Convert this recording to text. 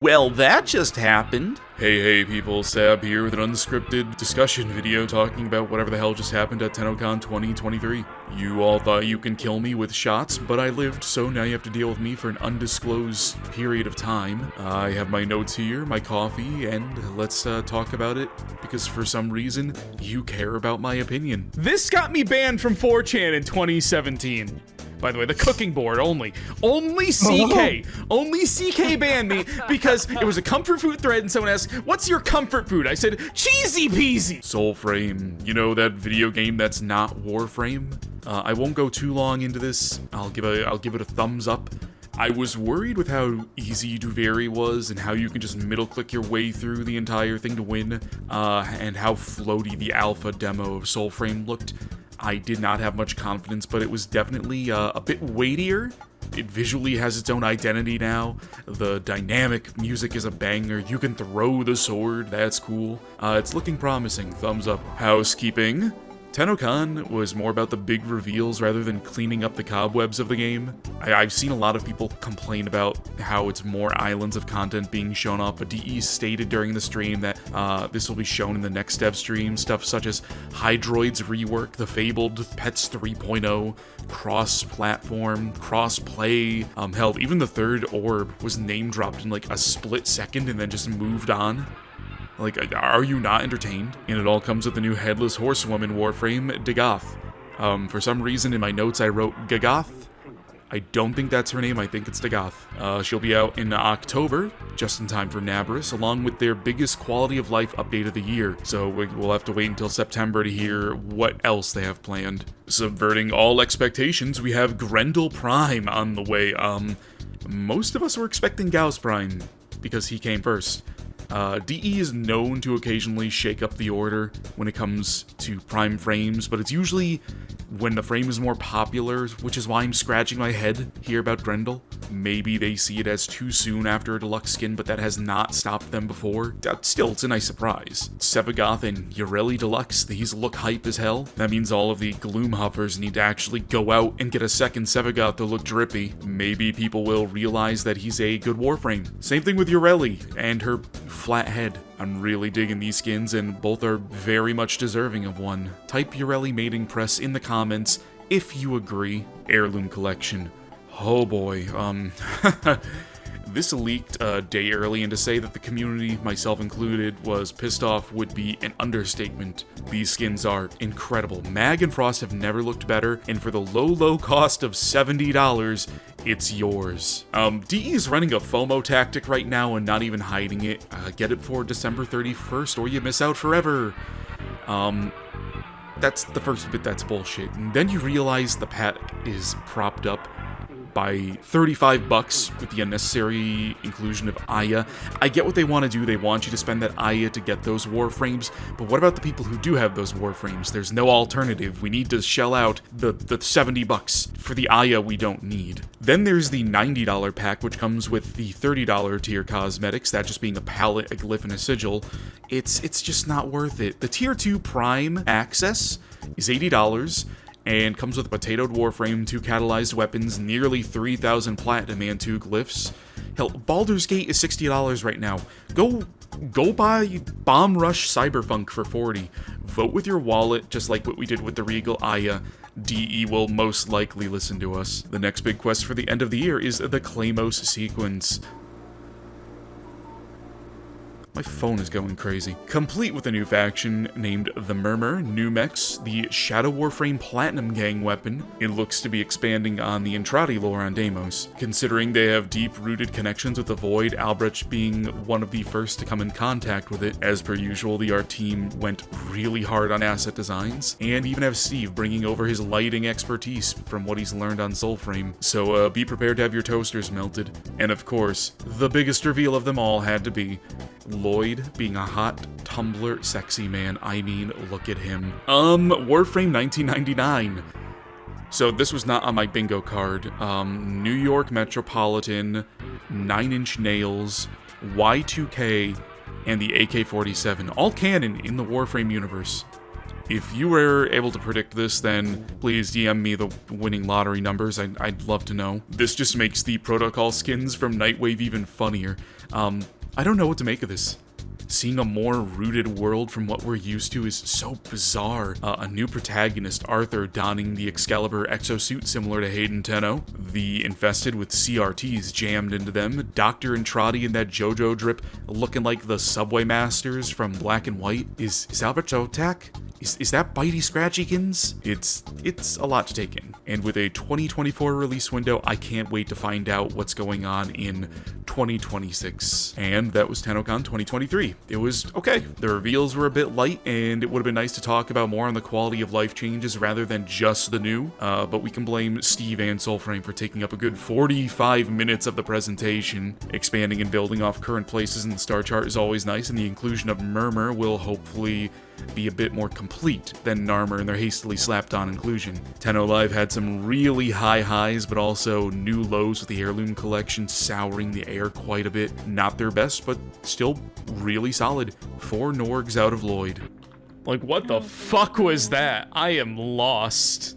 Well, that just happened. Hey people, Sab here with an unscripted discussion video talking about whatever the hell just happened at TennoCon 2023. You all thought you can kill me with shots, but I lived, so now you have to deal with me for an undisclosed period of time. I have my notes here, my coffee, and let's talk about it, because for some reason, you care about my opinion. This got me banned from 4chan in 2017. By the way, the cooking board only. Only CK. Only CK banned me because it was a comfort food thread and someone asked, "What's your comfort food?" I said, "Cheesy peasy." Soulframe, you know that video game that's not Warframe? I won't go too long into this. I'll give it a thumbs up. I was worried with how easy Duveri was and how you can just middle click your way through the entire thing to win, and how floaty the alpha demo of Soulframe looked. I did not have much confidence, but it was definitely a bit weightier. It visually has its own identity now. The dynamic music is a banger. You can throw the sword, that's cool. It's looking promising, thumbs up. Housekeeping. TennoCon was more about the big reveals rather than cleaning up the cobwebs of the game. I've seen a lot of people complain about how it's more islands of content being shown off, but DE stated during the stream that this will be shown in the next dev stream, stuff such as Hydroid's rework, the fabled Pets 3.0, cross-platform, cross-play, hell, even the third orb was name-dropped in like a split second and then just moved on. Like, are you not entertained? And it all comes with the new Headless Horsewoman Warframe, Dagoth. For some reason in my notes I wrote Gagoth. I don't think that's her name, I think it's Dagoth. She'll be out in October, just in time for Nabris, along with their biggest quality of life update of the year. So we'll have to wait until September to hear what else they have planned. Subverting all expectations, we have Grendel Prime on the way. Most of us were expecting Gauss Prime, because he came first. DE is known to occasionally shake up the order when it comes to prime frames, but it's usually when the frame is more popular, which is why I'm scratching my head here about Grendel. Maybe they see it as too soon after a deluxe skin, but that has not stopped them before. Still, it's a nice surprise. Sebagoth and Urelli Deluxe, these look hype as hell. That means all of the Gloom Huffers need to actually go out and get a second Sebagoth to look drippy. Maybe people will realize that he's a good Warframe. Same thing with Urelli and her flat head. I'm really digging these skins, and both are very much deserving of one. Type Urelli mating press in the comments if you agree. Heirloom Collection. Oh boy, this leaked a day early, and to say that the community, myself included, was pissed off would be an understatement. These skins are incredible. Mag and Frost have never looked better, and for the low cost of $70, it's yours. DE is running a FOMO tactic right now and not even hiding it. Get it for December 31st or you miss out forever. That's the first bit that's bullshit. And then you realize the pack is propped up by $35 with the unnecessary inclusion of Aya. I get what they want to do. They want you to spend that Aya to get those Warframes, but what about the people who do have those Warframes? There's no alternative. We need to shell out the $70 for the Aya we don't need. Then there's the $90 pack, which comes with the $30 tier cosmetics, that just being a palette, a glyph, and a sigil. It's just not worth it. The tier 2 Prime access is $80, and comes with a potatoed Warframe, 2 catalyzed weapons, nearly 3,000 platinum, and 2 glyphs. Hell, Baldurs Gate is $60 right now. Go buy Bomb Rush Cyberfunk for $40. Vote with your wallet, just like what we did with the Regal Aya. DE will most likely listen to us. The next big quest for the end of the year is the Claimos Sequence. My phone is going crazy. Complete with a new faction named the Murmur, new mechs, the Shadow Warframe Platinum Gang weapon. It looks to be expanding on the Entrati lore on Deimos. Considering they have deep-rooted connections with the Void, Albrecht being one of the first to come in contact with it. As per usual, the art team went really hard on asset designs, and even have Steve bringing over his lighting expertise from what he's learned on Soulframe. So be prepared to have your toasters melted. And of course, the biggest reveal of them all had to be Lloyd being a hot Tumblr sexy man. I mean, look at him. Warframe 1999. So this was not on my bingo card. New York Metropolitan, 9 Inch Nails, Y2K, and the AK-47. All canon in the Warframe universe. If you were able to predict this, then please DM me the winning lottery numbers. I'd love to know. This just makes the protocol skins from Nightwave even funnier. I don't know what to make of this. Seeing a more rooted world from what we're used to is so bizarre. A new protagonist, Arthur, donning the Excalibur exosuit similar to Hayden Tenno. The infested with CRTs jammed into them. Doctor and Trotty in that JoJo drip looking like the Subway Masters from Black and White. Is Albert Zotac? Is that Bitey Scratchykins? It's a lot to take in. And with a 2024 release window, I can't wait to find out what's going on in 2026. And that was TennoCon 2023. It was okay. The reveals were a bit light, and it would have been nice to talk about more on the quality of life changes rather than just the new. But we can blame Steve and Soulframe for taking up a good 45 minutes of the presentation. Expanding and building off current places in the star chart is always nice, and the inclusion of Murmur will hopefully be a bit more complete than Narmer and their hastily slapped on inclusion. Tenno Live had some really high highs, but also new lows with the Heirloom Collection souring the air quite a bit. Not their best, but still really solid. 4 Norgs out of Lloyd. Like, what the fuck was that? I am lost.